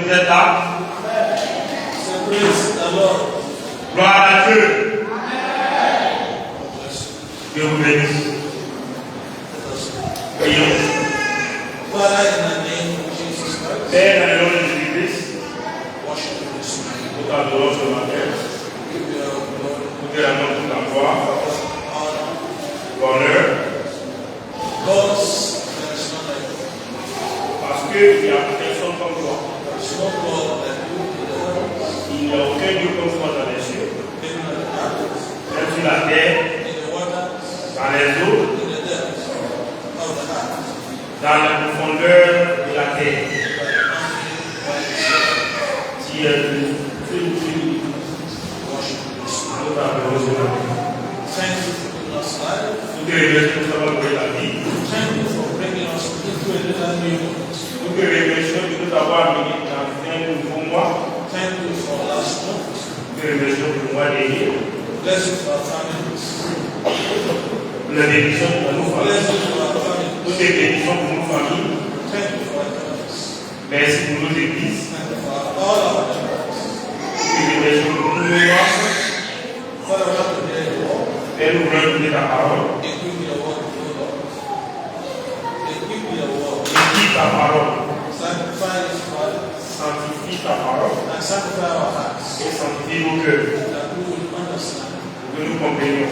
Vous êtes là? Gloire à Dieu. Dieu vous bénisse. Prions. Père, dans le nom de Jésus-Christ, nous t'adorons ce matin. Nous te rendons toute la gloire, l'honneur. Parce qu'il n'y a personne comme toi. Il n'y a aucun Dieu comme toi dans les cieux, même sur la terre, dans les eaux, dans la profondeur de la terre. Si nous t'adorons ce matin. Nous te remercions de nous avoir donné la vie. Nous te remercions de nous avoir amenés dans un nouveau mois. Nous te remercions pour le mois dernier. Nous te bénissons pour nos familles. Nous te bénissons pour nos familles. Merci pour nos églises. Nous te remercions pour nos mémoires. Père, nous voulons écouter ta parole. Écoute ta parole. Sanctifie ta parole. Et sanctifie nos cœurs. Que nous comprenions.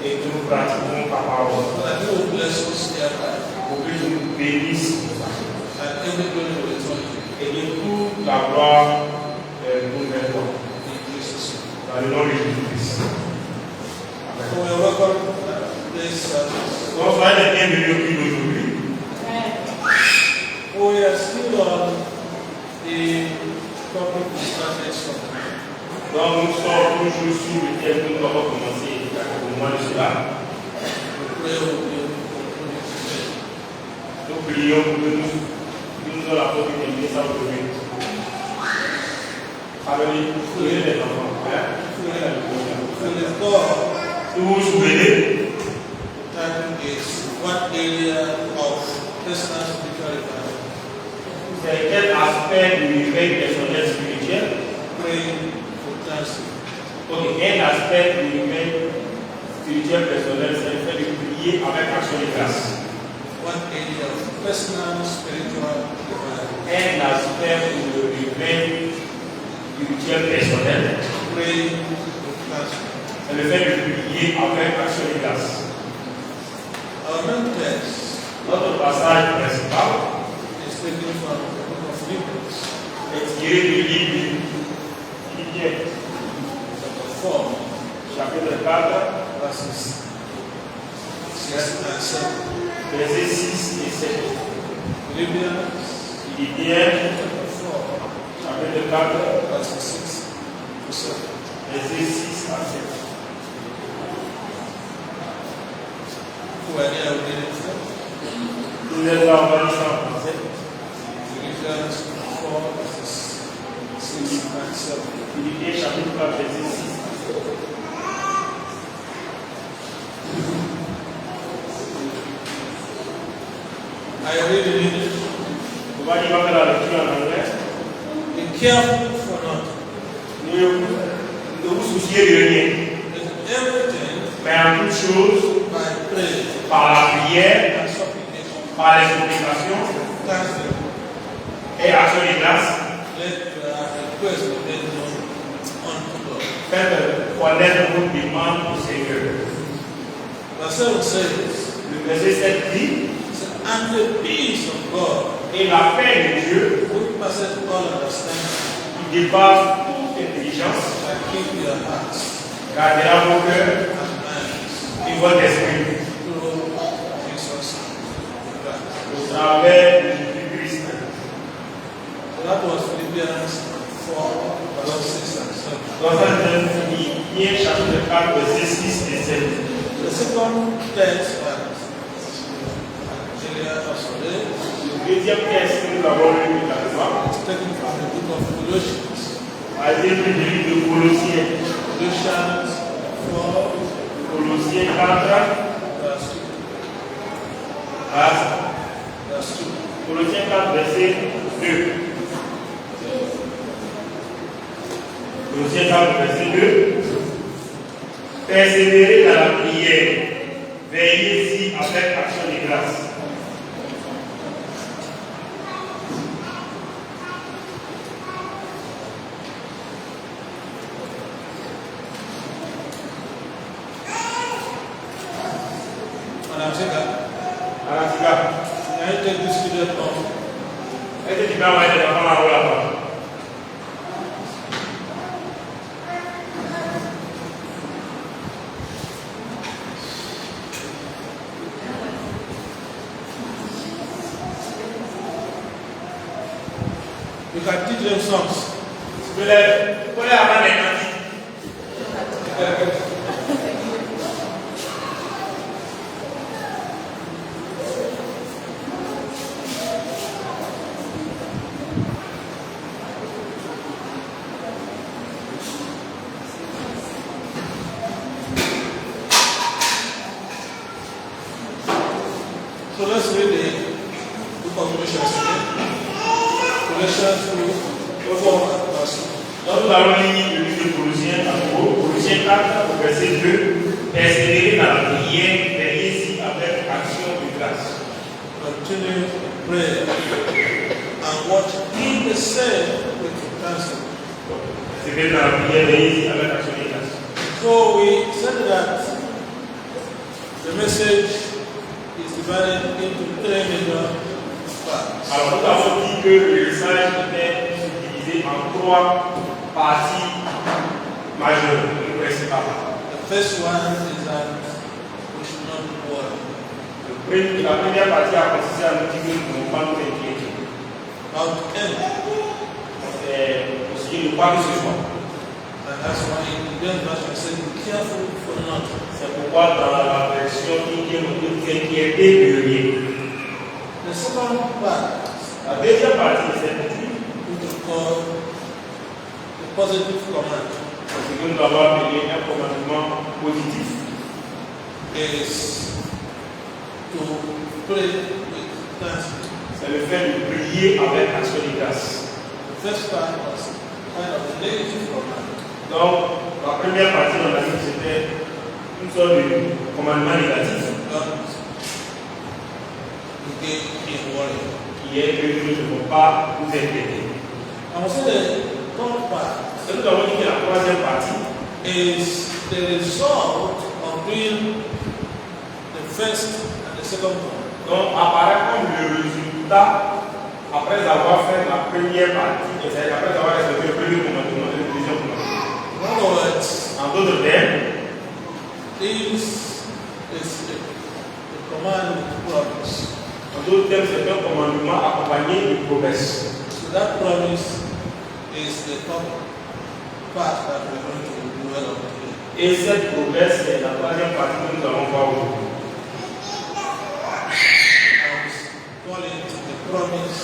Et que nous pratiquons ta parole. Pour que tu nous bénisses. Et que toute la gloire nous mène. Dans le nom de Jésus-Christ. Donc, soyez les bienvenus au culte d'aujourd'hui. We are still on the topic we started from. Donc, nous sommes toujours sur le thème que nous avons commencé au mois de cela. Nous prions pour que nous ayons la possibilité de ça aujourd'hui. Allez, priez les enfants. Vous vous souvenez? What area of personal spirituality? C'est quel aspect du réveil personnel spirituel? Praying for thanksgiving. Ok, un aspect du réveil spirituel personnel, c'est le fait de prier avec action de grâce. One area of personal spiritual development. Un aspect du réveil spirituel personnel, Praying for thanksgiving. c'est le fait de prier avec action de grâce. Our main text Notre passage principal is taken from the book of Philippians, est tiré du livre de Philippiens, chapter 4, chapitre 4, verses 6 and 7. versets 6 et 7. Philippians, Philippiens, chapter 4, chapitre 4, verses 6 to 7. versets 6 à 7. Who are there reading from? Nous êtes là, on va lire ça en français. Philippians 4, verses 6 and 7. Philippiens, chapitre 4, verset 6 à 7. I read in English. On va lire la lecture en anglais. Be careful for nothing. Ne vous souciez de rien, In everything, mais en toute chose, by prayer par la prière, and supplication, par les supplications thanksgiving, et action de grâce, let your request be made known unto God. faites connaître vos demandes au Seigneur. Verse 7 says, Le verset 7 dit, and the peace of God, et la paix de Dieu, which passes all understanding, qui dépasse toute intelligence, shall keep your hearts gardera vos cœurs and minds et votre esprit through Jesus Christ. au travers de Jésus-Christ. So that was Philippians 4, verses 6 and 7. Dans un Philippiens chapitre 4, versets 6 et 7. The second text that Julia also read Le deuxième texte que nous avons lu également is taken from the book of Colossians. a été pris du livre de Colossiens. Colossians 4, Colossiens 4, verse 2. Colossiens 4, verset 2. Colossiens 4, verset 2. Persévérez dans la prière. Veillez-y avec action de grâce. You can teach them songs. So let's read the book of Colossians again. Colossians 2, 4, verse 2. Donc nous allons lire le livre de Colossiens à nouveau, Colossiens 4, verset 2. Persévérez dans la prière, veillez-y avec action de grâce. Continue to pray and watch in the same with thanksgiving. Persévérez dans la prière, veillez-y avec action de grâce. So we said that the message is divided into 3 major parts. Alors nous avons dit que le message était subdivisé en 3 parties majeures, principales. The first one is that we should not worry. La première partie a consisté à nous dire que nous ne devons pas nous inquiéter. About anything. C'est aussi ne pas que ce soit. And that's why in the James version it says, be careful for nothing. C'est pourquoi dans la version King on dit s'inquiéter de rien. The second part, La deuxième partie de cette étude, which we call the positive command, c'est ce que nous avons appelé un commandement positif. is to pray with thanksgiving. C'est le fait de prier avec action de grâce. The first part was kind of the negative command. Donc, la première partie, on a dit que c'était une sorte de commandement négatif. Qui est que nous ne devons pas nous inquiéter. And also the third part Et nous avons dit que la troisième partie is the result of doing the first and the second one. donc, apparaît comme le résultat après avoir fait la première partie, c'est-à-dire après avoir respecté le premier commandement et le deuxième commandement. In other words, En d'autres termes, this is the command with promise. en d'autres termes, c'est un commandement accompagné de promesses. So that promise is the top part that we're going to dwell on today. Et cette promesse, c'est la troisième partie que nous allons voir aujourd'hui. I was calling it the promise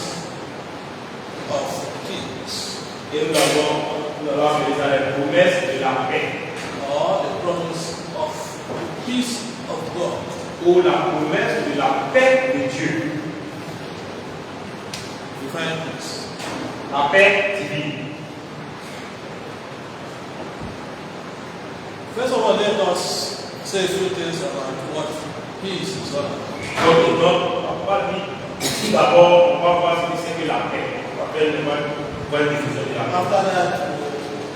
of peace, Et nous allons appeler ça la promesse de la paix. or the promise of the peace of God. Ou la promesse de la paix de Dieu. Divine peace. La paix divine. First of all, let us say a few things about what peace is all about. Donc, on va dire, tout d'abord, on va voir ce que c'est que la paix. On va faire une définition de la paix. After that,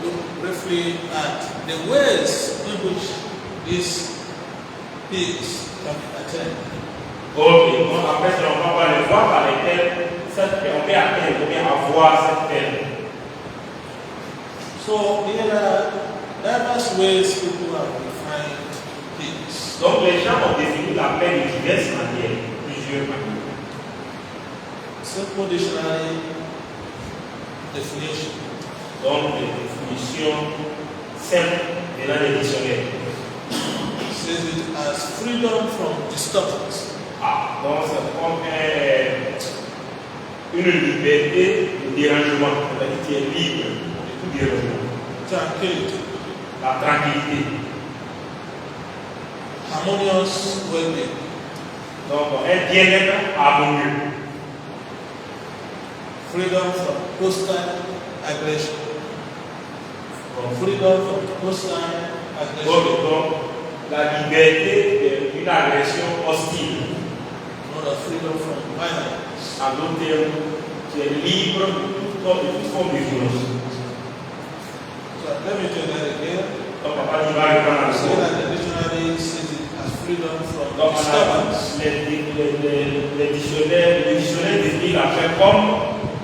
we'll look briefly at the ways in which this peace can be attained. Ok, donc après ça, on va voir les voies par lesquelles cette paix, on peut atteindre, on peut avoir cette paix. So there are diverse ways people have defined peace. Donc les gens ont défini la paix de diverses manières, plusieurs manières. Simple dictionary definition Donc des définitions simples de la dictionnaire. says it as freedom from disturbance. Ah, donc c'est comme une liberté de dérangement, c'est-à-dire que tu es libre de tout dérangement. Tranquility, La tranquillité. harmonious well-being, Donc un bien-être harmonieux. freedom from hostile aggression. Freedom from hostile aggression. Donc, la liberté d'une agression hostile. Not a freedom from violence. En d'autres termes, tu es libre de toute forme de violence. So let me tell that again. Donc, papa, tu vas reprendre la Say chose. that the dictionary says it as freedom from Donc, disturbance. les dictionnaires définissent la paix comme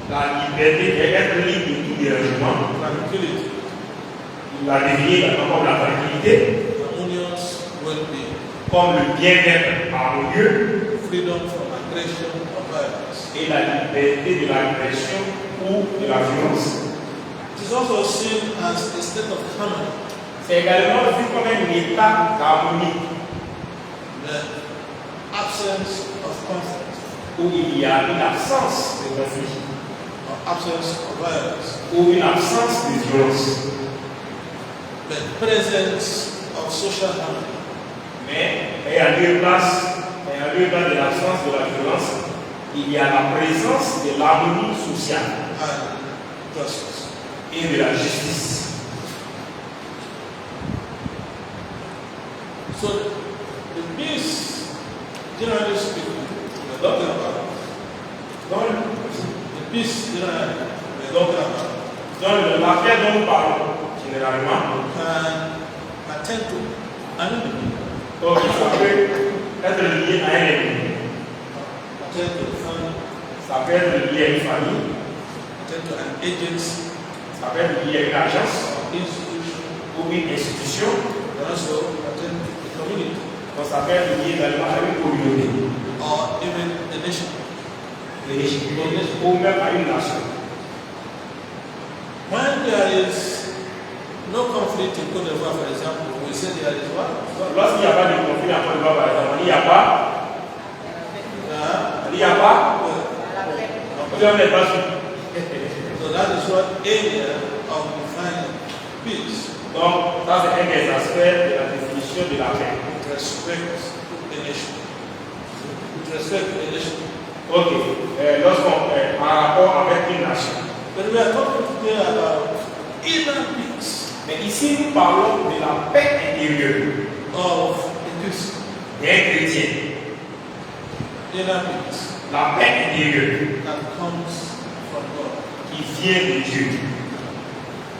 la liberté d'être libre de tout dérangement. Tranquility. Il va définir également comme la tranquillité, Harmonious well-being. comme le bien-être harmonieux Freedom from aggression or violence. et la liberté de l'agression ou de la violence. It is also seen as a state of harmony. C'est également vu comme un état d'harmonie The absence of conflict où il y a une absence de conflit or absence of violence. ou une absence de violence. The presence of social harmony. Mais il y a deux places de l'absence de la violence, il y a la présence de l'harmonie sociale And justice. et de la justice. So the peace, generally speaking, we're talking about Donc, the peace generally we're talking about la paix dont nous parlons généralement, can attend to an enemy, donc ça peut être lié à un ennemi, attend to the family, ça peut être lié à une famille, attend to an agency, ça peut être lié à une agence or institution, ou une institution, and also attend to the community, donc ça peut être lié également à une communauté, or even a nation. ou même à une nation. When there is no conflict in Côte d'Ivoire, for example, we say there is what? Lorsqu'il n'y a pas de conflit en Côte d'Ivoire, par exemple, il n'y a pas, on n'est pas sûr. So that is what area of defining peace Donc, ça c'est un des aspects de la définition de la paix. with respect to a nation. With respect to a nation. Ok, lorsqu'on en rapport avec une nation. But we are talking today about inner peace Mais ici, nous parlons de la paix intérieure of a Christian. d'un chrétien. Inner peace La paix intérieure that comes from God. qui vient de Dieu.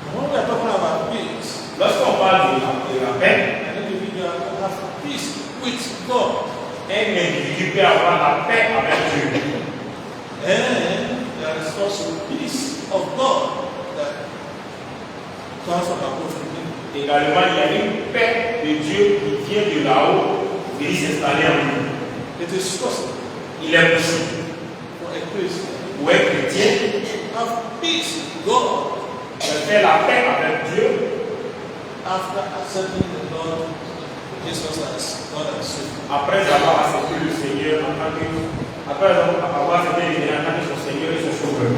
And when we are talking about peace, Lorsqu'on parle de la paix, an individual can have peace with God. un individu peut avoir la paix avec Dieu. And there is also peace of God that comes from above from him. Également, il y a une paix de Dieu qui vient de là-haut, venir s'installer en nous. It is possible Il est possible for a Christian pour un chrétien to have peace with God de faire la paix avec Dieu after accepting the Lord Jesus as God and Savior. après avoir accepté le Seigneur en tant que après avoir accepté le Seigneur en tant que son Seigneur et son Sauveur.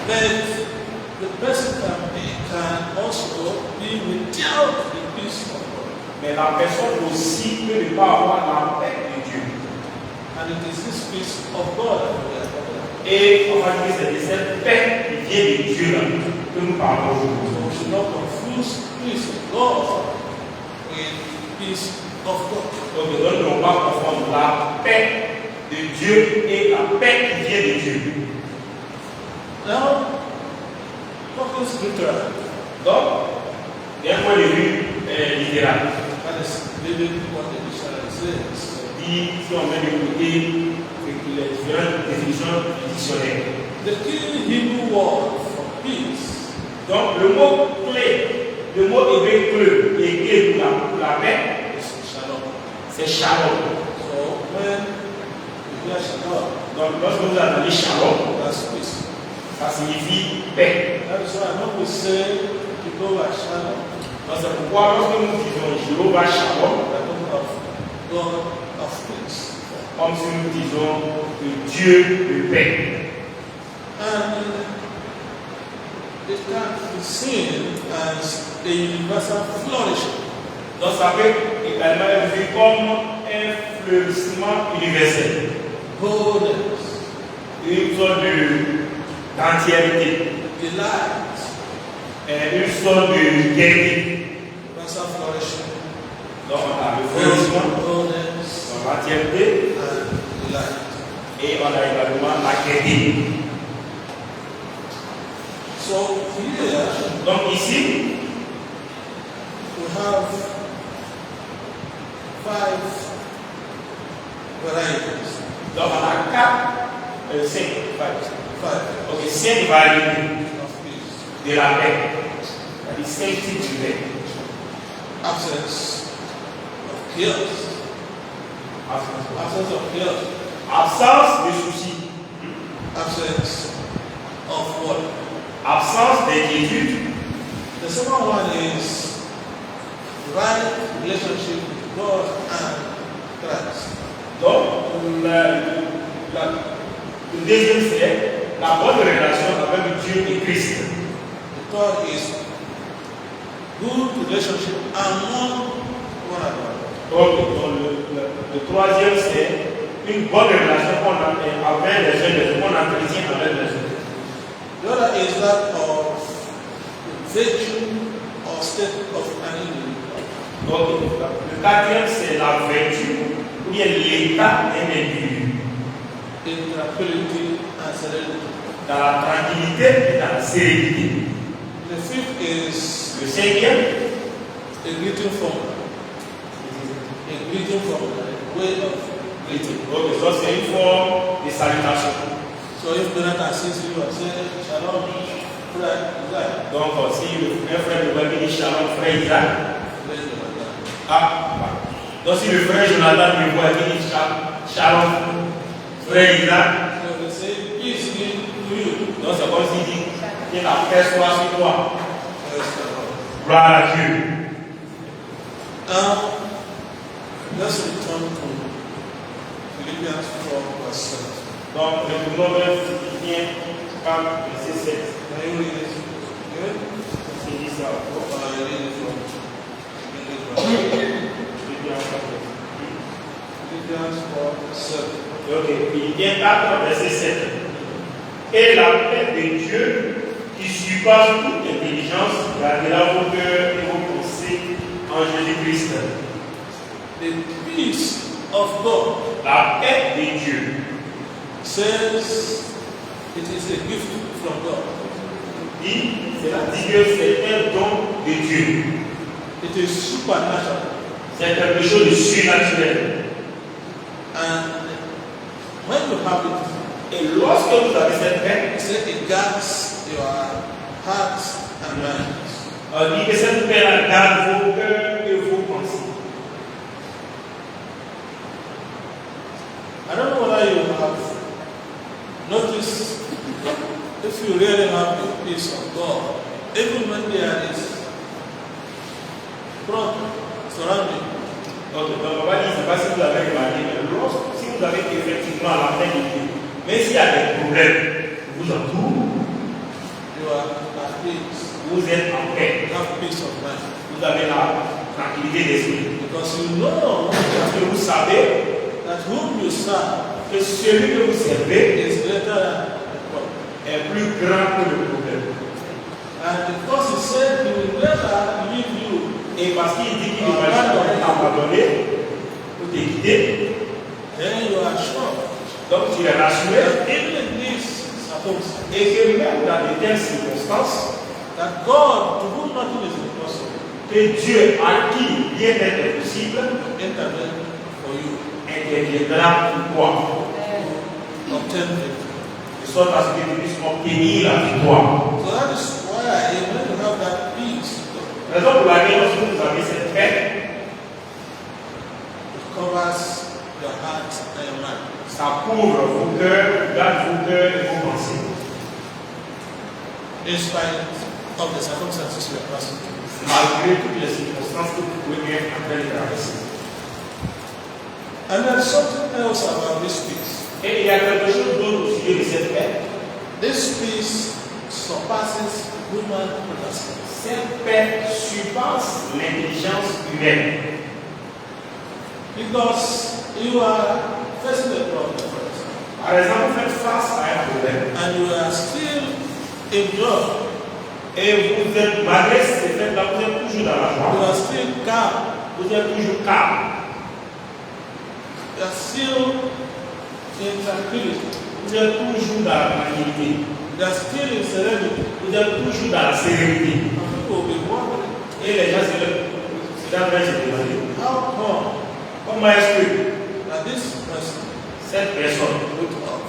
But the person can also be without the peace of God. Mais la personne aussi peut ne pas avoir la paix de Dieu. And it is this peace of God that we are talking about. Et on va dire que c'est de cette paix qui vient de Dieu là, que nous parlons aujourd'hui. So we should not confuse peace of God with peace of God. Donc nous ne devons pas confondre la paix de Dieu et la paix qui vient de Dieu. Now, talking scriptural, Donc, d'un point de vue littéral, that is really what the dictionary says. si on met de côté les différentes définitions du dictionnaire. The key Hebrew word for peace Donc, le mot clé, le mot hébreu clé pour la paix, is shalom. c'est shalom. So when you hear shalom, Donc, lorsque vous entendez shalom, that's peace. ça signifie paix. That is why when we say Jehovah Shalom, Donc, c'est pourquoi lorsque nous disons Jéhovah Shalom, we are talking of God of peace. comme si nous disons que Dieu de paix. And it can be seen as a universal flourishing. Donc, ça peut également être vu comme un fleurissement universel. Wholeness, Une sorte de d'entièreté, delight, une sorte de gaieté. personal flourishing, Donc on a le fleurissement, wholeness, donc l'entièreté, and delight. et on a également la gaieté. So here Donc ici, we have 5 varieties. donc on a 5 5 variétés of peace. de la paix. C'est-à-dire 5 types de paix. Absence of chaos. Absence of chaos. Absence de soucis, Absence of what? absence d'inquiétude. The second one is right relationship with God and Christ. Donc, le deuxième, c'est la bonne relation avec Dieu et Christ. The third is good relationship among one another. Donc, le troisième, c'est une bonne relation qu'on a avec les uns, qu'on entretient avec les autres. The other is that of virtue or state of an individual. Donc, le quatrième, c'est la vertu ou bien l'état d'un individu. In tranquility and serenity. Dans la tranquillité et dans la sérénité. The fifth is Le cinquième, a greeting formula. A greeting formula, a way of greeting. donc, ça, c'est une forme de salutation. So if Jonathan sees you and says, Shalom, friend, Isaac, Donc, si un frère de Wabini Shalom, frère Isaac, praise the Lord. voilà. Donc, si le frère Jonathan me voit dire Shalom, frère Isaac, So they say, peace be to you. donc c'est comme s'il dit que la paix soit sur toi. Praise the Lord. Gloire à Dieu. Now, let's return to Philippians 4, verse 7. Donc, retournons vers Philippiens 4, verset 7. Can you read it? Good? C'est dit ça. I read it from Philippiens 4, Philippians 4, 7. ok, Philippiens 4, verset 7. Et la paix de Dieu, qui surpasse toute intelligence, gardera vos cœurs et vos pensées en Jésus-Christ. The peace of God La paix de Dieu. says it is a gift from God. Dit, c'est la dit que c'est un don de Dieu. It is supernatural. C'est quelque chose de surnaturel. And when you have it, Et lorsque vous avez cette paix, it says it guards your heart and mind. on dit que cette paix garde vos cœurs et vos pensées. I don't know whether you have noticed if you really have the peace of God, even when there is problem surrounding you. Donc, on va dire, je ne sais pas si vous avez remarqué, mais si vous avez effectivement la paix de Dieu, même s'il y a des problèmes qui vous entourent, You are at peace. vous êtes en paix. You have peace of mind. Vous avez la tranquillité d'esprit. Because you know Parce que vous savez that whom you serve que celui que vous servez is greater than the problem. est plus grand que le problème. And because he said he will never leave you, Et parce qu'il dit qu'il ne va jamais t'abandonner ou te quitter, then you are sure donc tu es rassuré. that even in this circumstance, Et que même dans de telles circonstances, that God, to whom nothing is impossible, que Dieu, à qui rien n'est impossible, will intervene for you interviendra pour toi, to obtain victory. de sorte à ce que tu puisses obtenir la victoire. So that is why when you have that peace, Raison pour laquelle lorsque vous avez cette paix, it covers your heart and your mind. ça couvre vos cœurs, garde vos cœurs et vos pensées. In spite of the circumstances you are passing through. Malgré toutes les circonstances que vous pouvez être en train de traverser. And there's something else about this peace. Et il y a quelque chose d'autre au sujet de cette paix. This peace surpasses human understanding. Cette paix surpasse l'intelligence humaine. Because you are facing a problem, for example. Par exemple, vous faites face à un problème and you are still in joy, et vous êtes, malgré ces faits-là, vous êtes toujours dans la you joie. are still calm, Vous êtes toujours calme. you are still in tranquility, Vous êtes toujours dans la tranquillité. you are still in serenity. Vous êtes toujours dans la sérénité. And people will be wondering, Et les gens se demandent, how come comment est-ce que that this person, cette personne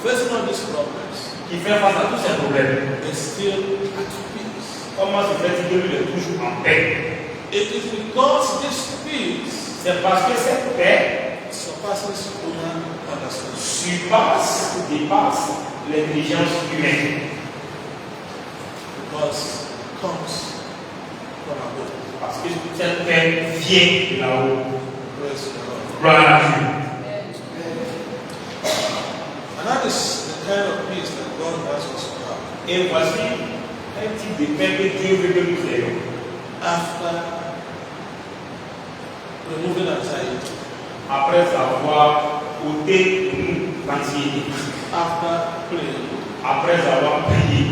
facing all these problems, qui fait face à tous ces problèmes, is still at peace? comment se fait-il que lui est toujours en paix? It is because this peace C'est parce que cette paix surpasses human understanding. dépasse l'intelligence humaine. Because it comes from above. Parce que cette paix vient de là-haut. Praise the Lord. Gloire à Dieu. And that is the kind of peace that God has us to have. Et voici un type de paix que Dieu veut que nous ayons. After removing anxiety, Après avoir ôté l'anxiété, after praying, après avoir prié,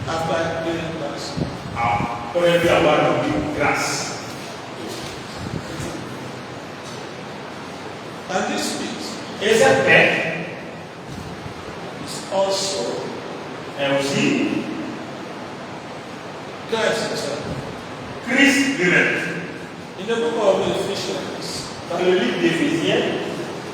after giving thanks, après lui avoir rendu grâce. and this peace Et cette paix is also est aussi Christ himself. Christ lui-même. In the book of Ephesians, Dans le livre d'Éphésiens,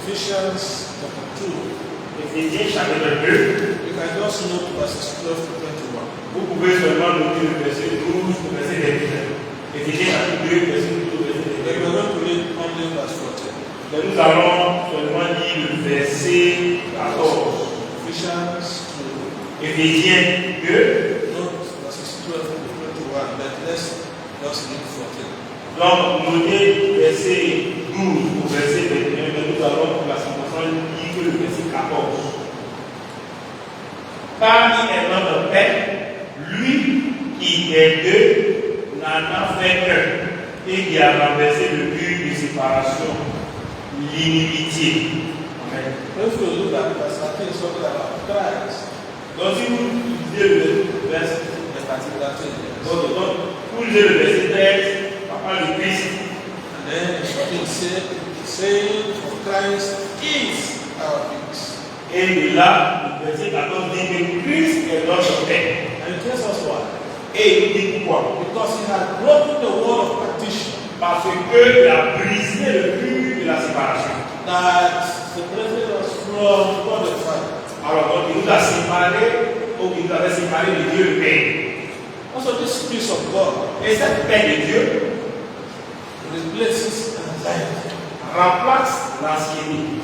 Ephesians chapter 2, Éphésiens chapitre 2, you can just note verses 12 to 21. vous pouvez seulement noter le verset 12 au verset 21. Éphésiens chapitre 2, verset 12 au verset But we are 21. going to read only verse 14. Mais nous allons seulement lire le verset 14. Ephesians Éphésiens 2, 2, note verses 12 to 21, but let's just read 14. donc notez verset 12 au verset 21, mais nous allons pour la situation lire le verset 14. Car il est notre paix, lui qui des deux n'en a fait qu'un, et qui a renversé le mur de séparation, l'inimitié. Amen. If you look at verse 13, it's talking about Christ. Donc si vous lisez le verset, The particular thing. donc vous lisez le verset 13, on parle de Christ. And then it's talking, saying, for Christ is our peace. Et de là, le verset 14 dit que Christ est notre paix. And it tells us why. Et il dit pourquoi? Because he had broken the wall of partition Parce qu'il a brisé le mur de la séparation. that separated us from God the Father. Alors donc il nous a séparés, ou il nous avait séparés de Dieu le Père. Also, this peace of God Et cette paix de Dieu replaces anxiety. remplace l'anxiété.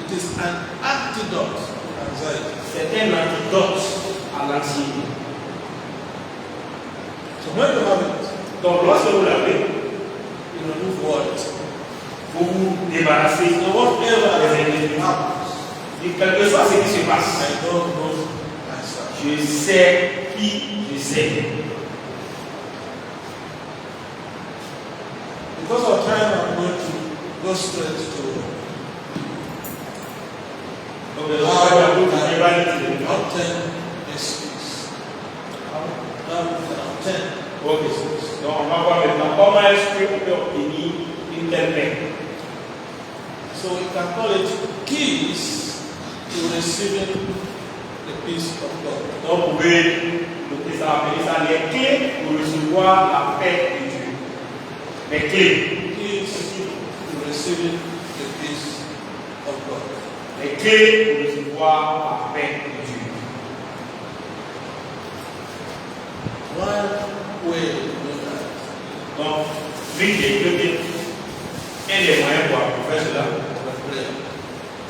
It is an antidote to anxiety. C'est un antidote à l'anxiété. So when you have it, Donc lorsque vous l'avez, you remove worries. vous vous débarrassez So whatever des inquiétudes. happens, Et quel que soit ce qui se passe, I don't know myself. je sais qui je sais. Because of time, I'm going to go straight to Donc les gens vont obtain this peace. How we can obtain Ok. Donc on va voir maintenant comment est-ce qu'on peut obtenir une telle paix. So we can call it keys to receiving the peace of God. Donc vous pouvez noter ça, appeler ça les clés pour recevoir la paix de Dieu. Les clés. Keys to receiving the peace of God. Les clés pour recevoir la paix de Dieu. One way to do that Donc, l'une des clés, un des moyens pour faire cela, is prayer.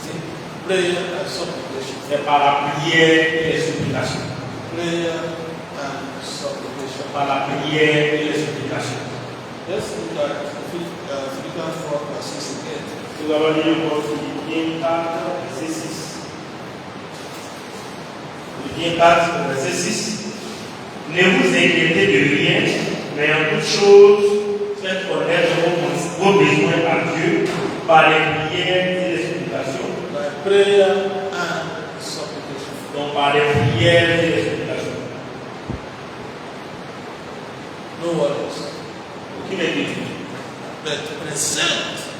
See, prayer and supplication. c'est par la prière et les supplications. Prayer and supplication. Par la prière et les supplications. Let's look at Philippians 4 verse 6 again. Nous allons lire pour Philippiens 4, verset 6. Philippiens 4, verset 6. Ne vous inquiétez de rien, mais en toute chose, faites connaître vos besoins à Dieu par les prières et les supplications. By prayer and supplication. par les prières et les supplications. No worries. Aucune inquiétude. But present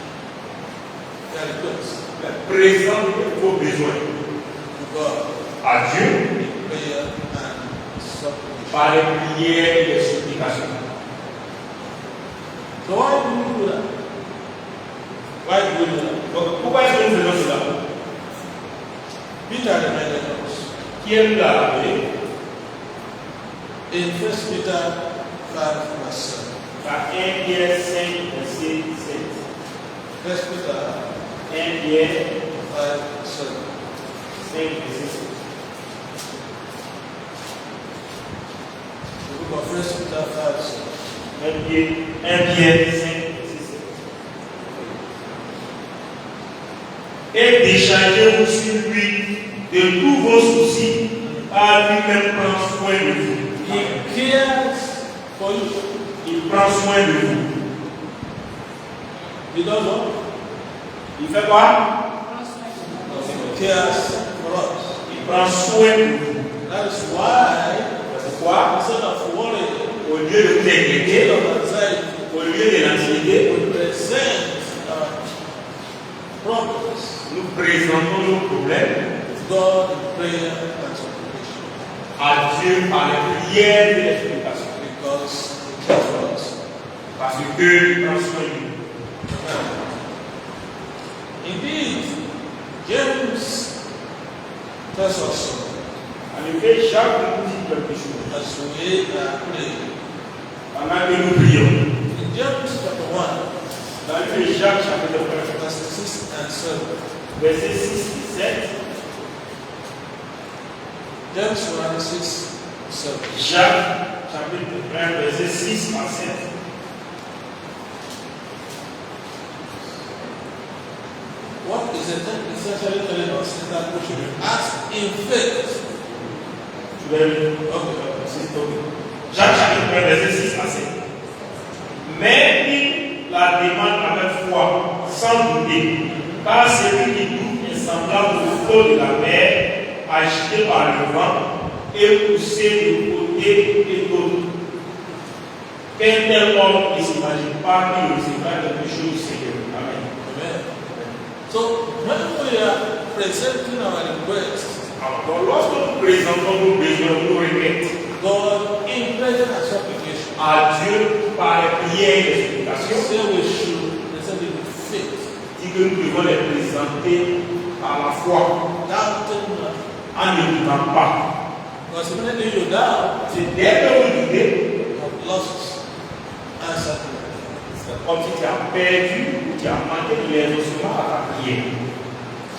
their requests Présentez vos besoins to God à Dieu in prayer and supplication. par les prières et les supplications. So why do we do that? Why do we do that? Donc, pourquoi est-ce que nous faisons cela? Peter reminded us Qui est là rappelé? in 1 Peter 5 verse 7. Par 1 Pierre 5, verset 7. 1 Peter 1 Pierre 5 7. 5, verset 7. The book of 1 Peter 5 7. 1 Pierre 5, verset 7. Et déchargez-vous sur lui de tous vos soucis, car lui-même prend soin de vous. He cares for you. Il prend soin de vous. He does what? Il fait quoi? He cares for us. Il prend soin de vous. That is why, C'est pourquoi, instead of worrying, au lieu de vous inquiéter, instead of anxiety, au lieu de l'anxiété, we present our problems nous présentons nos problèmes to God in prayer and supplication. à Dieu par les prières et les supplications. Because He cares for us. Parce que Dieu prend soin de nous. Indeed, James tells us En effet, Jacques nous dit quelque chose. as we are praying. Pendant que nous prions, In James chapter 1, dans le livre de Jacques, chapitre 1, verses 6 and 7, versets 6 et 7, James 1 6 7. Jacques, chapitre 1, versets 6 à 7. What is essentially telling us is that we should ask in faith. Je vais lire. Jacques, chapitre 1, versets 6 à 7. Mais il la demande avec foi, sans douter, car celui qui doute est semblable au flot de la mer, agité par le vent et poussé de côté et d'autre. Qu'un tel homme ne s'imagine pas qu'il recevra quelque chose du Seigneur. Amen. Amen. So, when we are presenting our requests, Alors, lorsque nous présentons nos besoins, nos requêtes God in prayer and supplication, à Dieu par les prières et les supplications, say we should present it with faith, dit que nous devons les présenter par la foi, doubting nothing. en ne doutant pas. Because immediately you doubt, C'est dès que vous doutez, you have lost answer to it. c'est comme si tu as perdu ou tu as manqué de l'exaucement à ta prière.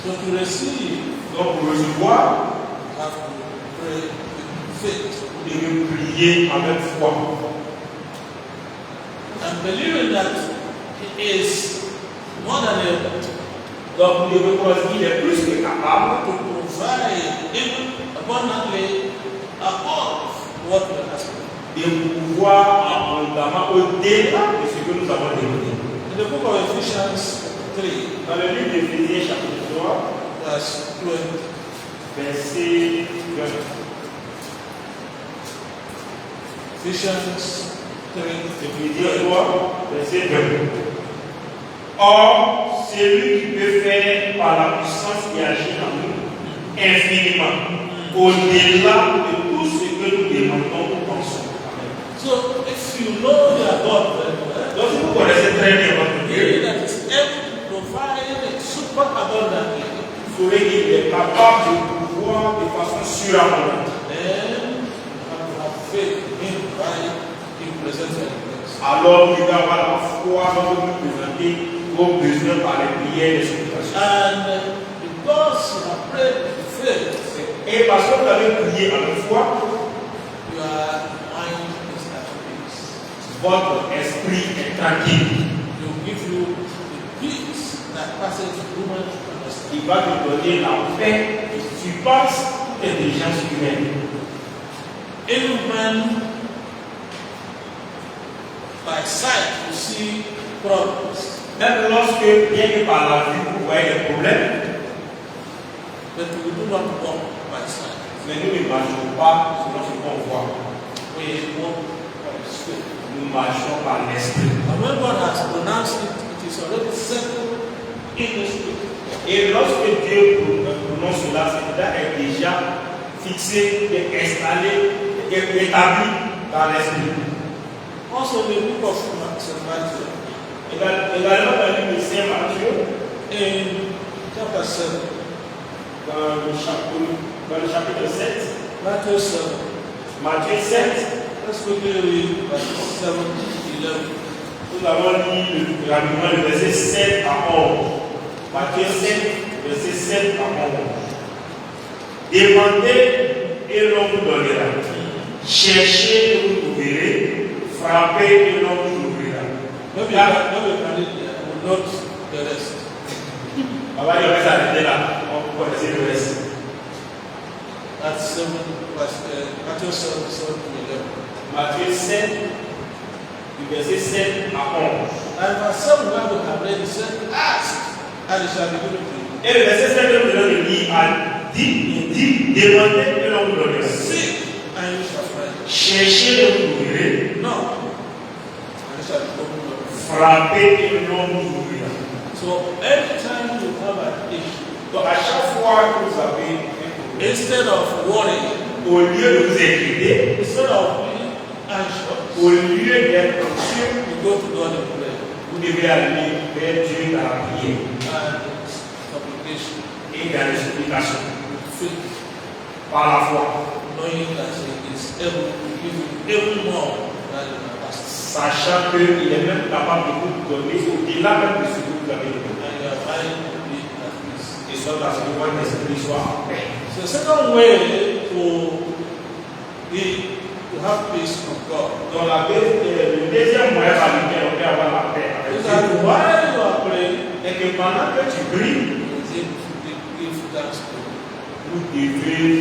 So to receive, Donc, pour recevoir, you have to pray with faith vous devez prier avec foi. and believing that He is more than able Donc, vous devez croire qu'il est plus que capable to provide even abundantly above what we ask for. de pouvoir abondamment au-delà de ce que nous avons demandé. In the book of Ephesians 3, Dans le livre d'Éphésiens, chapitre 3, verse 20, verset 20. Ephesians 3, Éphésiens 3, verset 20. Or, celui qui peut faire par la puissance qui agit en nous infiniment, au-delà de tout ce que nous demandons ou pensons. Amen. so if you know your God very well, Donc, si vous connaissez très bien votre He Dieu, that is able to provide super abundantly, vous saurez qu'il est capable de pouvoir de façon surabondante. then you have to have faith in Him by Him presenting requests. Alors, vous devez avoir la foi quand vous présentez vos besoins par les prières et les supplications. And because you have prayed with faith, Et parce que vous avez prié avec foi, your mind is at peace. votre esprit est tranquille. He will give you the peace that passes human understanding. Il va te donner la paix qui surpasse toute intelligence humaine. Even when by sight you see problems, Même lorsque, bien que par la vue, vous voyez des problèmes, but we do not walk by sight. Mais nous ne marchons pas selon ce qu'on voit. We walk by the Spirit. Nous marchons par l'esprit. And when God has pronounced it, it is already settled in the Spirit. Et lorsque Dieu prononce cela, cela est déjà fixé, est installé, est établi dans l'esprit. Also in the book of St. Matthew, Également dans le livre de Saint Matthieu, in chapter 7, dans le chapitre 7, Matthew 7, Matthieu 7, let's quickly read verses 7 to 11. nous avons lu rapidement le verset 7 à 11. Matthieu 7, verset 7 à 11. Demandez et l'on vous donnera. Cherchez et vous trouverez. Frappez et l'on vous ouvrira. Maybe I can read there, will not the rest. On va dire ça arrêter là. On va connaître le reste. That's 7, Matthew 7, 7 to 11. Matthieu 7, du verset 7 à 11. And verse 7, we have read, it said, ask, and it shall be given to you. Et le verset 7 de l'Église dit, demandez et l'on vous donnera. Seek, and you shall find. Cherchez et vous trouverez. Knock, and it shall be opened unto you. Frappez et l'on vous ouvrira. So every time you have an issue, Donc à chaque fois que vous avez instead of worrying, au lieu de vous inquiéter, instead of being anxious, au lieu d'être anxieux, you go to God in prayer vous devez aller vers Dieu dans la prière and supplication, et dans les supplications, faith, par la foi, knowing that He is able to give you even more than you can ask. sachant qu'il est même capable de vous donner au-delà même de ce que vous avez demandé. And your mind will be at peace. Et soit à ce que votre esprit soit en paix. So the second way to have peace with God Donc le deuxième moyen par lequel on peut avoir la paix avec is that Dieu while you are praying, est que pendant que tu pries, you give thanks to Him. vous devez lui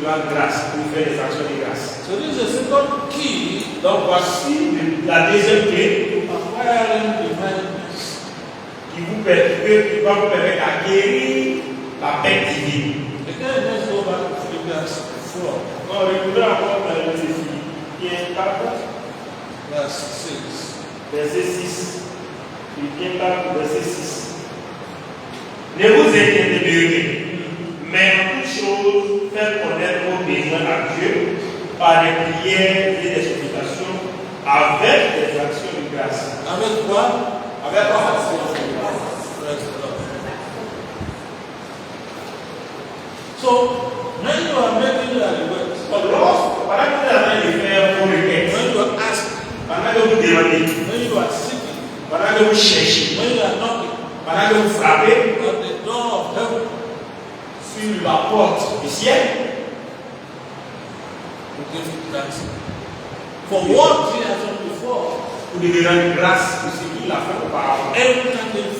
rendre grâce, vous faire des actions de grâce. So this is the second key Donc voici la deuxième clé to acquiring divine peace. qui va vous permettre d'acquérir la paix divine. Again, let's go back to Philippians 4, On reviendra encore dans le Philippiens 4, verse 6. verset 6. Philippiens 4, verset 6. Ne vous inquiétez de rien, mais en toute chose, faites connaître vos besoins à Dieu par des prières et des supplications avec des actions de grâce. Avec quoi? Avec quoi? Praise the Lord. So, when you are making your request, Donc, pendant que vous êtes en train de faire vos requêtes, when you are asking, pendant que vous demandez, when you are seeking, pendant que vous cherchez, when you are knocking pendant que vous frappez at the door of heaven, sur la porte du ciel, you give thanks for what He has done before, vous devez rendre grâce pour ce qu'il a fait auparavant. and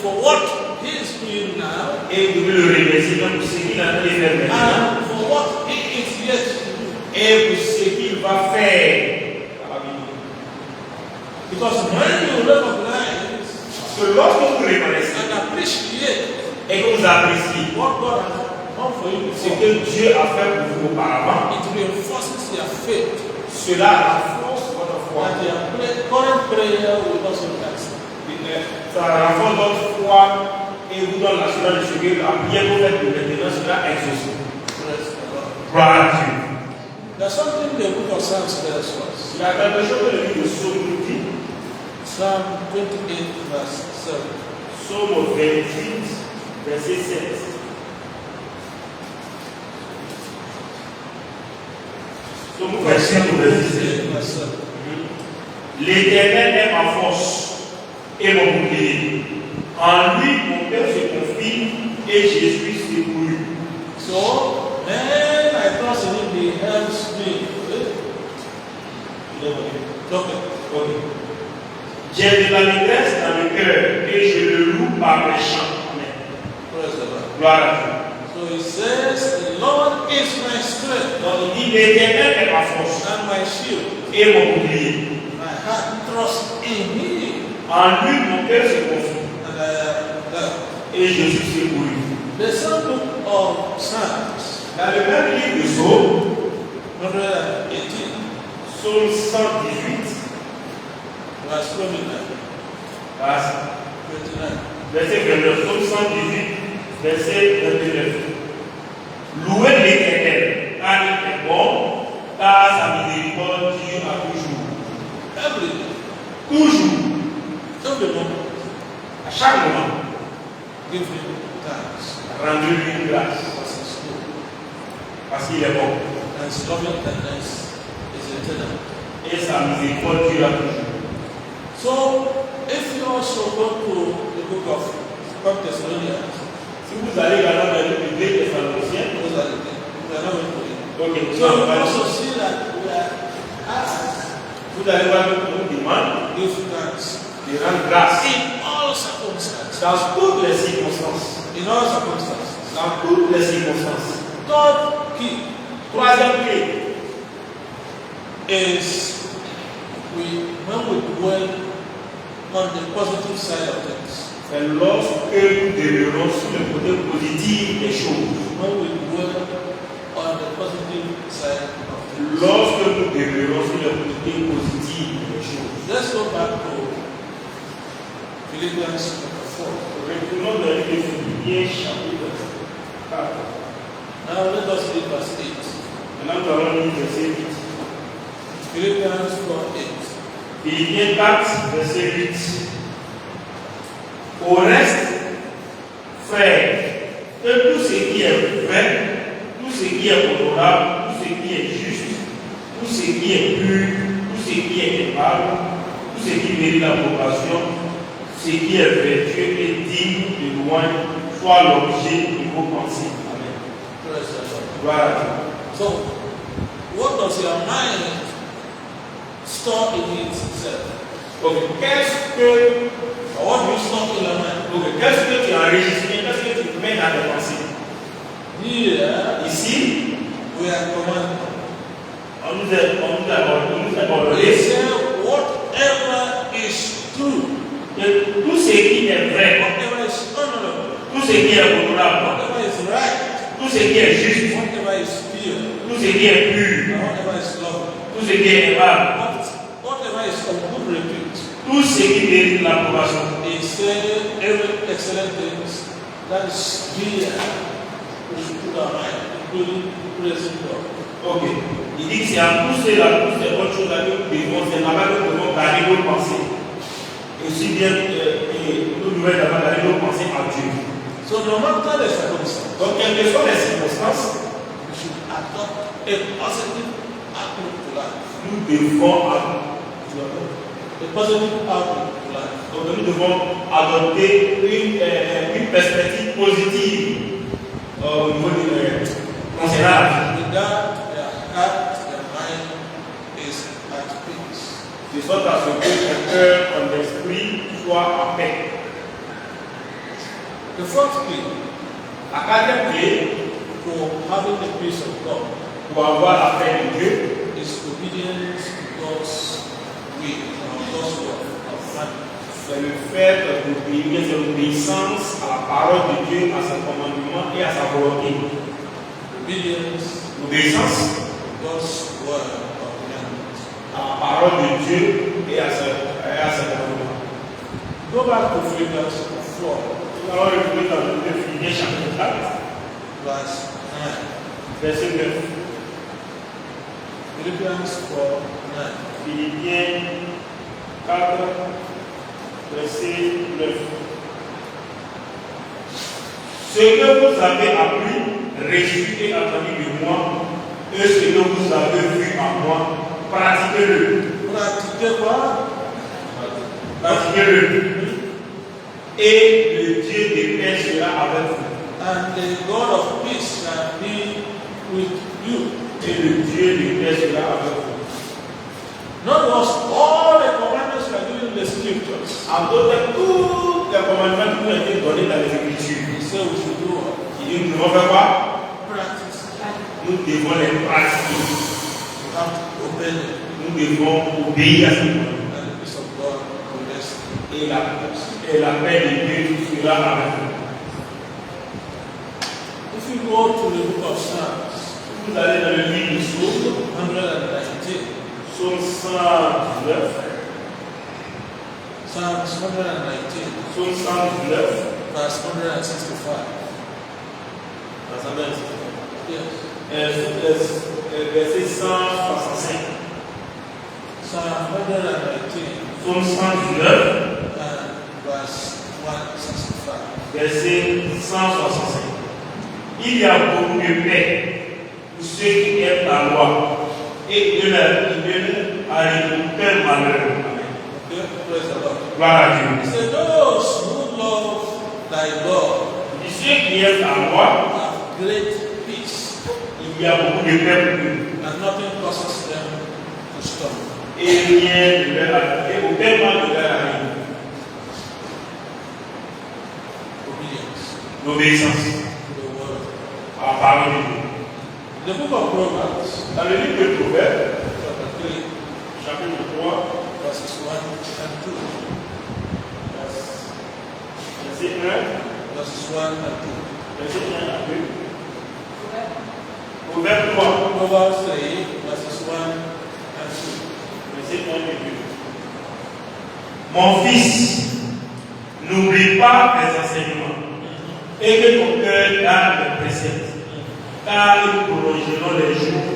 for what He is doing now, Et vous devez le remercier donc pour ce qu'il a fait faire maintenant and for what He is yet to do. et pour ce qu'il va faire. Because when you recognize Parce que lorsque vous reconnaissez and appreciate et que vous appréciez what God has done for you ce before, que Dieu a fait pour vous auparavant, it reinforces your faith cela renforce votre foi. that your current prayer will also be answered. Ça renforce votre foi et vous donne l'assurance de ce que la prière que vous faites de maintenant sera exaucée. Praise the Lord. Gloire à Dieu. There's something the book of Psalms tells us. Il y a quelque chose que le livre de Psaume nous dit. Psalm 28, verse 7. Psaume 28, verset 7. Psaume 28, verset 7. Verse 7. L'Éternel est ma force et mon bouclier. En lui, mon cœur se confie et je suis secouru. So, when I trust in Him, He helps me. Okay. J'ai de la détresse dans le cœur et je le loue par mes chants. Amen. Praise the Lord. Gloire à Dieu. So He says, the Lord is my strength Donc il dit l'Éternel est ma force and my shield. et mon bouclier. My heart trusts in Him, En lui, mon cœur se confie and I am helped. et je suis secouru. The second book of Psalms Dans le même livre de Psaume, 118, Psaume 118, verse 29. Verset 29. Psaume 118, verset 29. Louez l'Éternel, car il est bon, car sa miséricorde dure à toujours. Every day, Toujours, every moment, à chaque moment, give him thanks. rendez-lui grâce, Because he's good. parce qu'il est bon. And his loving kindness is eternal. Et sa miséricorde dure à toujours. So, if you also go to the book of 1 Thessalonians, Si vous allez également dans le livre des Thessaloniciens, those are the things. We are not going to read. ok, So, you also see that we are asked vous allez voir que nous demande to give thanks de rendre grâce in all circumstances. dans toutes les circonstances. In all circumstances. Dans toutes les circonstances. Third key Troisième clé, is when we dwell on the positive side of things. c'est lorsque nous demeurons sur le côté positif des choses. When we dwell on the positive side of things. Lorsque nous demeurons sur le côté positif des choses. Let's go back to Philippians chapter 4. Retournons dans le livre de Philippiens chapitre 4. Now let us read verse 8. Maintenant nous allons lire verset 8. Philippians 4:8. Philippiens 4, verset 8. Au reste, frères, que tout ce qui est vrai, tout ce qui est honorable, tout ce qui est juste, tout ce qui est pur, tout ce qui est aimable, tout ce qui mérite l'approbation, ce qui est vertueux et digne de louange, soit l'objet de vos pensées. Amen. Praise the Lord. Gloire à Dieu. So, what does your mind store in itself? Donc, qu'est-ce que Or what do you store in your mind? qu'est-ce que tu enregistres, qu'est-ce que tu mets dans tes pensées? Here, Ici, we are commanded. on nous a ordonné He said, whatever is true, que tout ce qui est vrai, whatever is honorable, tout ce qui est honorable, whatever is right, tout ce qui est juste, whatever is pure, tout ce qui est pur, and whatever is lovely, tout ce qui est aimable, whatever is of good repute, tout ce qui mérite l'approbation. he said, every excellent things that is here, we should put our mind, including praising God. Ok. Il dit que c'est en tout cela, toutes ces bonnes choses là que nous devons, c'est là-bas que nous devons garder nos pensées. Et aussi bien, nous devons d'abord garder nos pensées en Dieu. So no matter the circumstance, Donc, quelles que soient les circonstances, we should adopt a positive outlook to life. nous devons A positive outlook to life. donc nous devons adopter une perspective positive au niveau concernant la vie. With that, their heart, their mind is at peace. De sorte à ce que ton cœur, ton esprit soit en paix. The fourth key La quatrième clé to having the peace of God pour avoir la paix de Dieu, is obedience to God's will or God's word or commandment. c'est le fait d'obéir, c'est l'obéissance à la parole de Dieu, à ses commandements et à sa volonté. Obedience L'obéissance to God's word or commandment. à la parole de Dieu et à ses commandements. Go back to Philippians chapter 4, Nous allons retrouver dans le livre de Philippiens chapitre 4, verse 9. verset 9. Philippians 4:9. Philippiens 4, verset 9. Ce que vous avez appris, reçu et entendu de moi, et ce que vous avez vu en moi, pratiquez-le. Pratiquez quoi? Pratiquez-le. Et le Dieu de paix sera avec vous. And the God of peace shall be with you. Et le Dieu de paix sera avec vous. Notice all the commandments we are given in the scriptures. En d'autres termes, tous les commandements qui nous ont été donnés dans les Écritures, He said we should do what? il dit nous devons faire quoi? Practice. Nous devons les pratiquer. We have to obey them. Nous devons obéir à ces commandements. And the peace of God will rest. Et la paix de Dieu sera avec nous. If you go to the book of Psalms, Vous allez dans le livre du psaume, 119. psaume 119. Psalms 119, Psaume 119. verse 165. Yes. Verset 165. Psalm 119 Psaume 119. and verse 165. Verset 165. Il y a beaucoup de paix pour ceux qui aiment la loi et il ne arrive aucun malheur. Amen. Okay, praise the Lord. Gloire à Dieu. He said, those who love thy law Et ceux qui aiment la loi, have great peace, il y a beaucoup de paix pour eux. and nothing causes them to stumble. Et rien ne leur arrive. Et aucun mal ne leur arrive. Obedience L'obéissance to the word. à la parole de Dieu. The book of Proverbs, Dans le livre de Proverbes, chapter 3, chapitre 3, verses 1 and 2. verset 1, Verses 1 and 2. verset 1 à 2. Proverbe 3, Proverbs 3, verses 1 and 2. verset 1 et 2. Mon fils, n'oublie pas mes enseignements et que ton cœur garde mes préceptes, car ils prolongeront les jours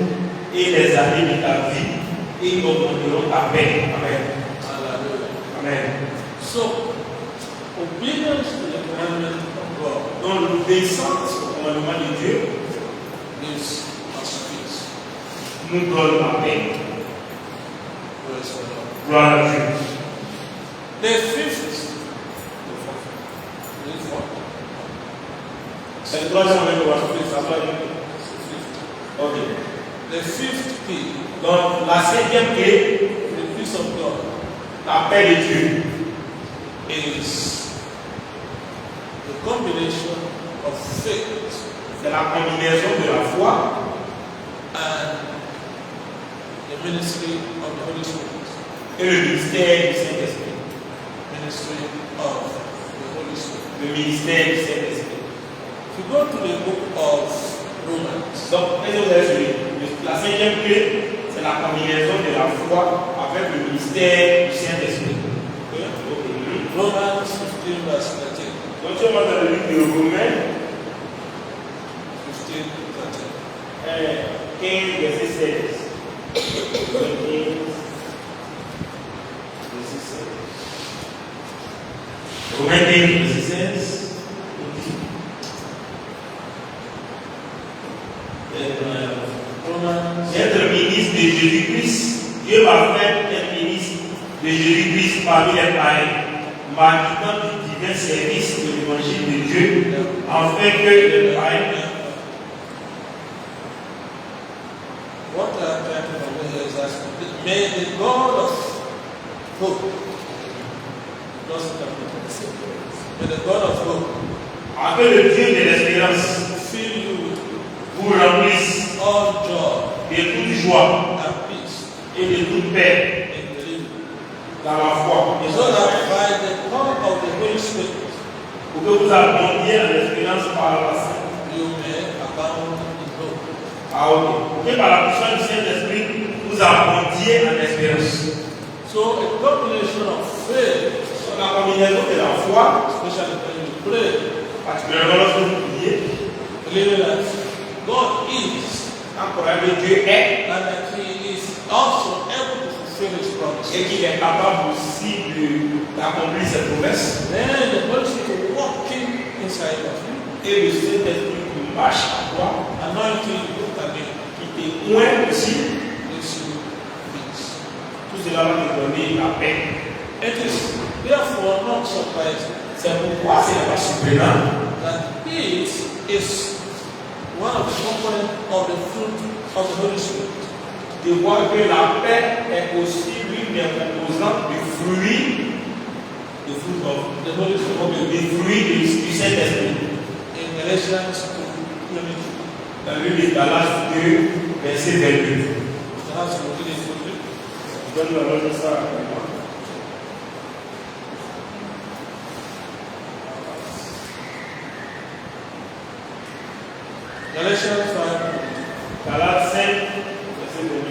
et les années de ta vie et ils augmenteront ta paix. Amen. Hallelujah. Amen. So, obedience to the commandment of God Donc l'obéissance au commandement de Dieu gives us peace. nous donne la paix. Praise the Lord. Gloire à Dieu. The fifth, C'est le troisième moment où on fait ça. Ok. the fifth key, Donc la cinquième clé, the peace of God, la paix de Dieu, is the combination of faith c'est la combinaison de la foi and the ministry of the Holy Spirit. et le ministère du Saint-Esprit. Ministry of the Holy Spirit. Le ministère du Saint-Esprit. If you go to the book of Romans, Donc, la cinquième clé, c'est la combinaison de la foi avec le ministère du Saint-Esprit. okay? Ok. Romans 15, verse 13. Donc, tu vas dans le livre de Romains 15, 13. 15, verset 16. 15, verset 16. Romains 15, verset 16. Romans, Être ministre de Jésus-Christ, Dieu m'a fait un ministre de Jésus-Christ parmi les païens, m'acquittant du divin service de l'évangile de Dieu, afin que les païens. what I'm trying to convey here is that may the God of hope, may the God of hope Afin le Dieu de l'espérance fill you with vous remplisse all joy de toute joie and peace et de toute paix in believing, dans la foi, so that by the power of the Holy Spirit pour que vous abondiez en espérance par la Sainte. you may abound in hope. Ah, ok. Pour que par la puissance du Saint-Esprit, vous abondiez en espérance. So a combination of faith, Sur la combinaison de la foi, especially when you pray, particulièrement lorsque vous priez, believing that God is quand croyant que Dieu est and that He is also able to fulfill His promise. et qu'il est capable aussi d'accomplir ses promesses, Then the Holy Spirit walking inside of you, et le Saint-Esprit qui marche à toi, anointing you again, qui témoigne aussi, gives you peace. tout cela va te donner la paix. It is therefore not surprising C'est pourquoi ce n'est pas surprenant that peace is one of the components of the fruit of the Holy Spirit. de voir que la paix est aussi l'une des composantes du fruit, du fruit The Holy Spirit du fruit du Saint-Esprit. in Galatians 2:22. Dans le livre de Galates 2, verset 22. Perhaps we'll read it quickly. Je donne la logique ça rapidement. Galatians 5:22. Galates 5, verset 22.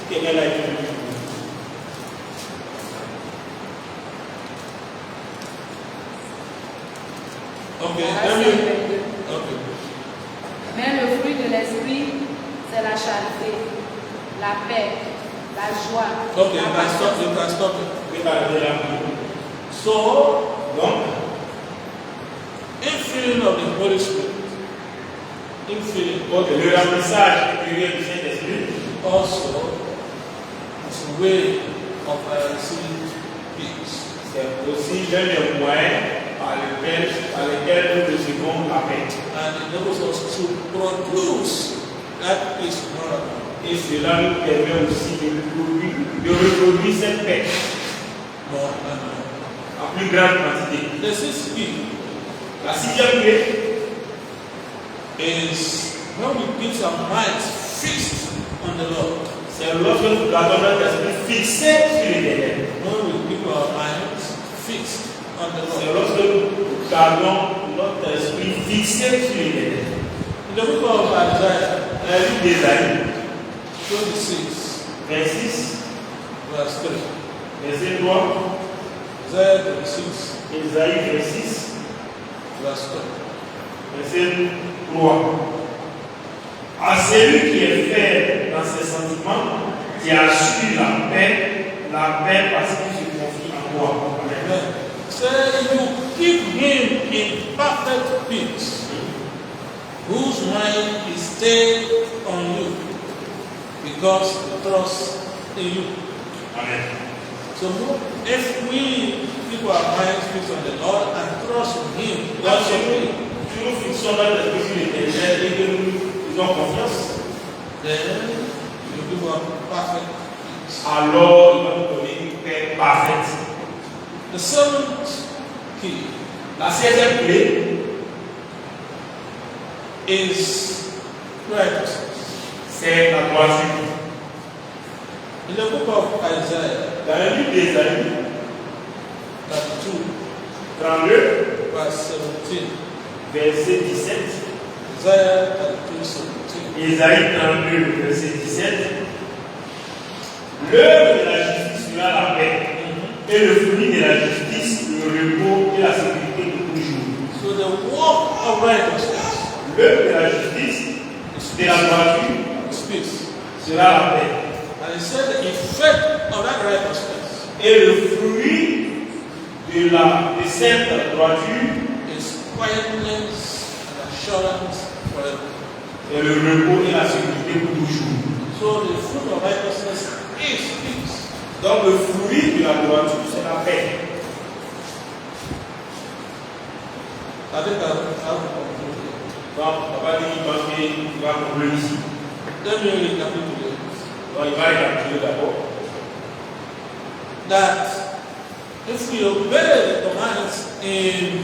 Quelqu'un l'a écrit. Ok, ok. Mais le fruit de l'esprit, c'est la charité, la paix, la joie. Okay, la you can stop. You can stop it. Oui, arrêtez là. So, Donc, infilling of the Holy Spirit, infilling le remplissage intérieur du Saint-Esprit also is a way of receiving peace. c'est aussi l'un des moyens par lesquels nous recevons la paix. And it enables us to produce that peace more and more. Et cela nous permet aussi de reproduire cette paix More and more. en plus grande quantité. The sixth key La sixième clé, is when we keep our minds fixed on the Lord. c'est lorsque nous gardons notre esprit fixé sur l'Éternel. When we keep our minds fixed on the C'est Lord. lorsque nous gardons notre esprit fixé sur l'Éternel. In the book of Isaiah Dans le livre d'Ésaïe, 26, 26, verse 3. verset 3, Isaiah 26, Ésaïe 26, verse 3. verset 3. À celui qui est faible dans ses sentiments, qui assure la paix parce qu'il se confie en moi. Amen. Amen. Say you keep him in perfect peace, whose mind is stayed on you, because he trusts in you. Amen. So if we keep our minds fixed on the Lord and trust in him, Donc, that's okay. si nous fixons notre esprit sur l'Éternel et que nous faisons confiance, Then you give us perfect peace. alors il va nous donner une paix parfaite. The seventh key La 16e clé, is righteousness. c'est la droiture. In the book of Isaiah, Dans le livre d'Ésaïe, 32, 32, verse 17, verset 17, Isaiah 32, 17. Ésaïe 32, verset 17, l'œuvre de la justice sera la paix, et le fruit de la justice, le repos et la sécurité de tous les jours. So the work of righteousness L'œuvre de la justice, de la droiture, is peace. sera la paix. And he said the effect of that righteousness Et le fruit de cette droiture is quietness and assurance forever. est le repos et la sécurité pour toujours. So the fruit of righteousness is peace. Donc le fruit de la droiture, c'est la paix. I think I'll conclude here. Donc, papa dit qu'il pense qu'il va conclure ici. Let me recapitulate. Donc, il va récapituler d'abord. That if we obey the commands in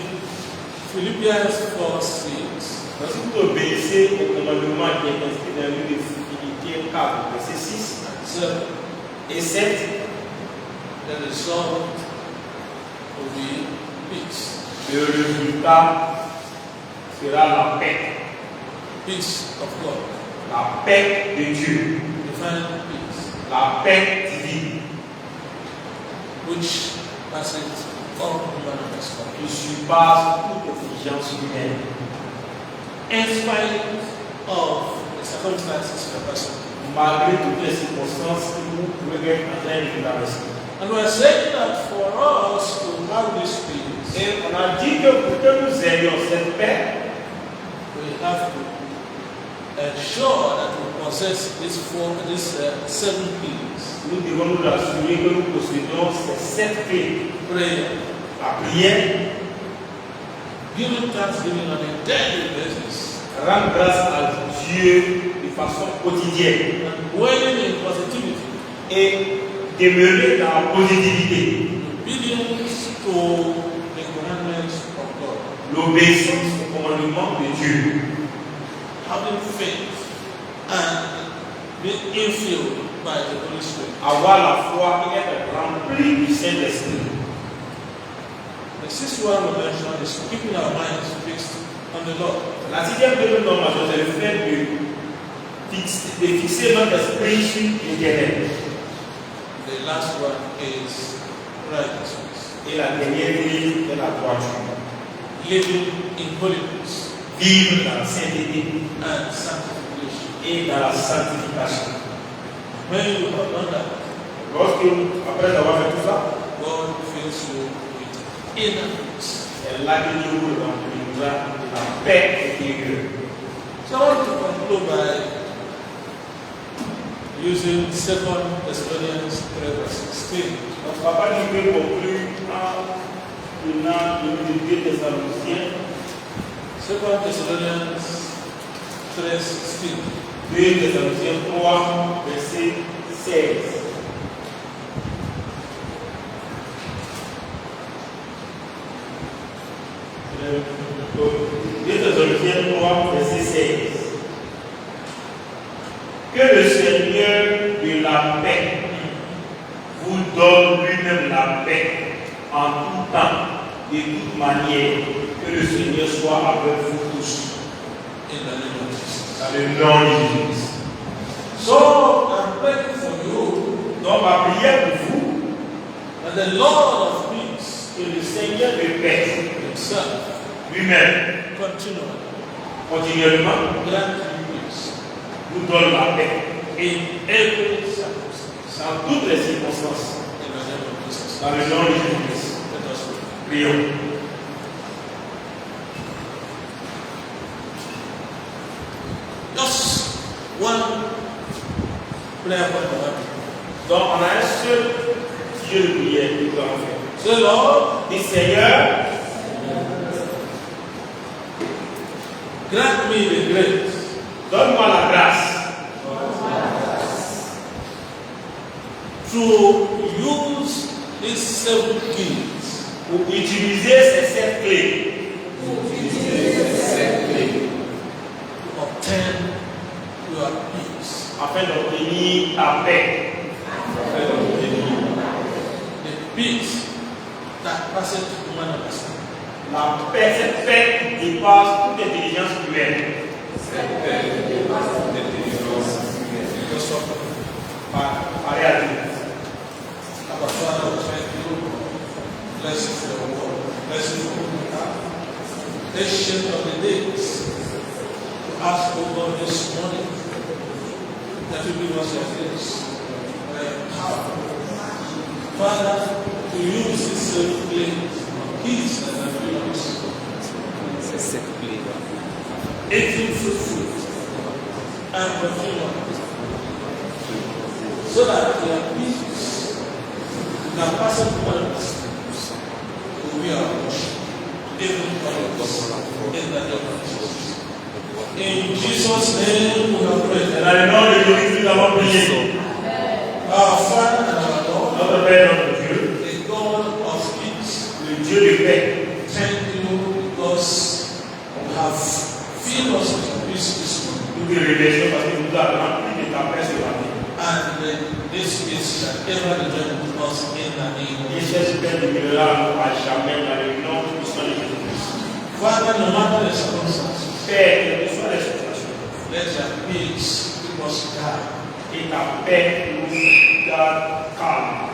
Philippians 4:6, Donc, si vous obéissez au commandement qui est inscrit dans le livre de Philippiens 4, verset 6 et 7, the result will be peace. le résultat sera la paix. Peace of God. La paix de Dieu. Divine peace. La paix divine. Which passes all human understanding. Qui surpasse toute exigence humaine. In spite of the circumstances of the person. Malgré toutes les circonstances que vous pouvez être en train de traverser. And we're saying that for us to have this peace, Et on a dit que pour que nous ayons cette paix, we have to ensure that we possess these seven keys. nous devons nous assurer que nous possédons ces 7 clés. Prayer, La prière, giving thanksgiving on a daily basis, rendre grâce à Dieu de façon quotidienne and dwelling in positivity, et demeurer dans la positivité, obedience to the commandments of God, l'obéissance au commandement de Dieu, having faith, and being infilled by the Holy Spirit. avoir la foi et être rempli du Saint-Esprit. The sixth one we mentioned is keeping our minds fixed on the Lord. La sixième demeure majeure, c'est le fait de fixer notre esprit sur l'Éternel. The last one is righteousness. Et la dernière grille est la droiture. Living in holiness Vivre dans la sainteté and sanctification. et dans la sanctification. When you have done that, Lorsque, après avoir fait tout ça, God fills you with inner peace. c'est là que Dieu vous remplira de la paix intérieure. So I want to conclude by using 2 Thessalonians 3 verse 16. Donc, papa dit que conclure en donnant le livre de 2 Thessaloniciens, 2 Thessalonians 3:16. 2 Thessaloniciens 3, verset 16. Thessaloniciens 3, verset 16. Que le Seigneur de la paix vous donne lui-même la paix en tout temps, de toute manière. Que le Seigneur soit avec vous tous. In the name of Jesus. Dans le nom de Jésus. So I'm praying for you Donc ma prière pour vous, that the Lord of peace que le Seigneur de paix himself lui-même, continuellement, grant you peace vous donne la paix in every circumstance. dans toutes les circonstances. In the name of Jesus. Dans le nom de Jésus. Let us pray. Prions. Just one prayer point for that. Donc on a un seul Dieu de prière que nous allons faire. Say, Lord, Dis Seigneur, grant me the grace donne-moi la grâce to use these 7 keys pour utiliser ces 7 clés to obtain your peace. afin d'obtenir ta paix. The peace that passes human understanding. La paix, cette paix qui dépasse toute intelligence humaine. Parlez à Dieu. Our Father, we thank you. Bless you for your word. Bless you for who you are. Ancient of the days, to ask, O God, this morning that you give us your grace, your power. Father, to use this keys that have given us. Eating fruit and fulfillment. So that your peace can pass it to others who we are even in the name of Jesus. In Jesus' name we have prayed. Dans le nom de Jésus, nous avons prié. Our Father and our Lord, Notre Père, notre Dieu, the God of peace, le Dieu de paix, thank you because you have filled us with peace this morning. nous te remercions parce que nous avons rempli de ta paix ce matin. And this peace shall ever remain with us in the name of Et Jesus. cette paix demeurera à jamais dans le nom puissant de Jésus-Christ. Father, no matter the circumstances, Père, quelles que soient les situations, let your peace keep us guide et ta paix nous garde calme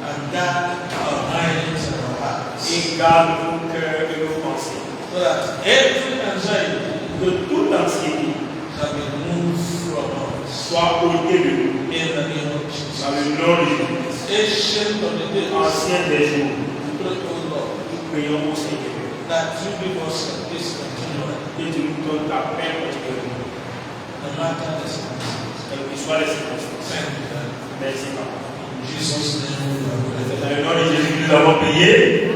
and guide our minds and our hearts, et garde nos cœurs et nos pensées. so that every anxiety Que toute anxiété can be moved from us soit ôtée de nous in the name of Jesus. dans le nom de Jésus. Ancient of the days, Ancien des jours, we pray, O Lord, nous prions au Seigneur that you give us your peace continually, et tu nous donnes ta paix continuellement, no matter the circumstances. quelles que soient les circonstances. Thank you, Daddy. Merci, Papa. In Jesus' name we are praying. Dans le nom de Jésus, nous avons prié.